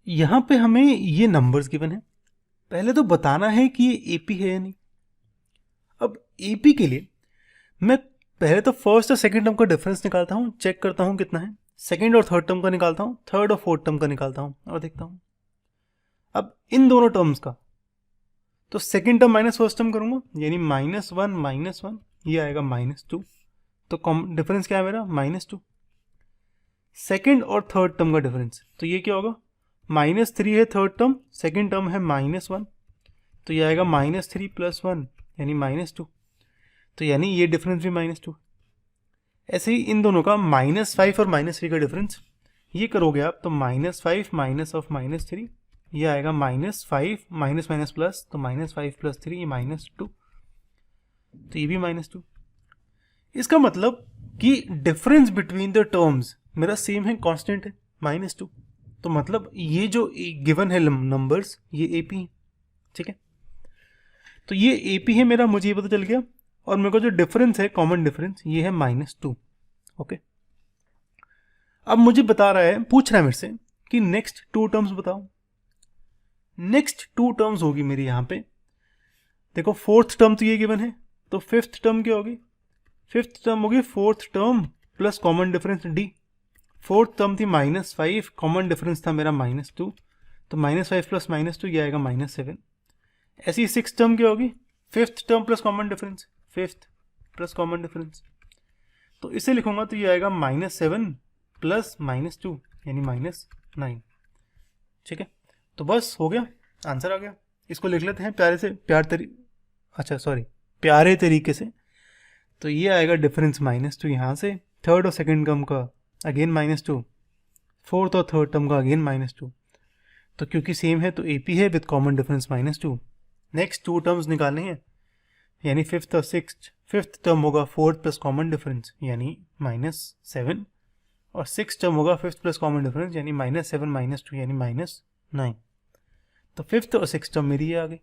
यहाँ पे हमें ये नंबर्स गिवन है, पहले तो बताना है कि ये एपी है या नहीं। अब एपी के लिए मैं पहले तो फर्स्ट और सेकंड टर्म का डिफरेंस निकालता हूँ, चेक करता हूँ कितना है, सेकंड और थर्ड टर्म का निकालता हूँ, थर्ड और फोर्थ टर्म का निकालता हूँ और देखता हूँ। अब इन दोनों टर्म्स का तो second term minus first term करूंगा, यानी -1 ये आएगा -2, तो डिफरेंस क्या है मेरा -2। सेकंड और थर्ड टर्म का डिफरेंस तो ये क्या होगा, -3 है थर्ड टर्म, सेकंड टर्म है -1, तो ये आएगा -3 + 1 यानी -2, तो यानी ये डिफरेंस भी -2। ऐसे ही इन दोनों का -5 और -3 का डिफरेंस ये करोगे आप तो -5 माइनस ऑफ -3 ये आएगा -5 माइनस माइनस प्लस, तो -5 + 3 ये -2, तो ये भी -2। इसका मतलब कि डिफरेंस बिटवीन द टर्म्स मेरा सेम है, कांस्टेंट है -2, तो मतलब ये जो गिवन है नंबर्स ये एपी है, ठीक है। तो ये एपी है मेरा, मुझे ये पता चल गया, और मेरे को जो डिफरेंस है कॉमन डिफरेंस ये है -2, ओके। अब मुझे बता रहा है, पूछ रहा है मेरे से कि नेक्स्ट 2 टर्म्स बताओ। नेक्स्ट 2 टर्म्स होगी मेरी यहाँ पे, देखो फोर्थ टर्म तो ये गिवन है, तो फिफ्थ टर्म क्या होगी, फिफ्थ टर्म होगी fourth term plus common difference D. Fourth term थी -5, कॉमन डिफरेंस था मेरा -2, तो -5 + -2 ये आएगा -7। ऐसी सिक्स टर्म क्या होगी, fifth term plus common difference, fifth plus common difference, तो इसे लिखूंगा तो ये आएगा -7 + -2 यानी -9, ठीक है। तो बस हो गया, आंसर आ गया। इसको लिख लेते हैं प्यारे तरीके से। तो ये आएगा डिफरेंस -2 यहाँ से, थर्ड और सेकंड टर्म का अगेन -2, फोर्थ और थर्ड टर्म का अगेन -2, तो क्योंकि सेम है तो एपी है with common difference -2। Next 2 terms निकालने हैं, यानी फिफ्थ और सिक्स्थ। फिफ्थ टर्म होगा फोर्थ प्लस कॉमन डिफरेंस यानी -7, और सिक्स टर्म होगा फिफ्थ प्लस कॉमन डिफरेंस यानी -7 - 2 यानी -9। तो फिफ्थ और सिक्स टर्म मेरी ये आ गई।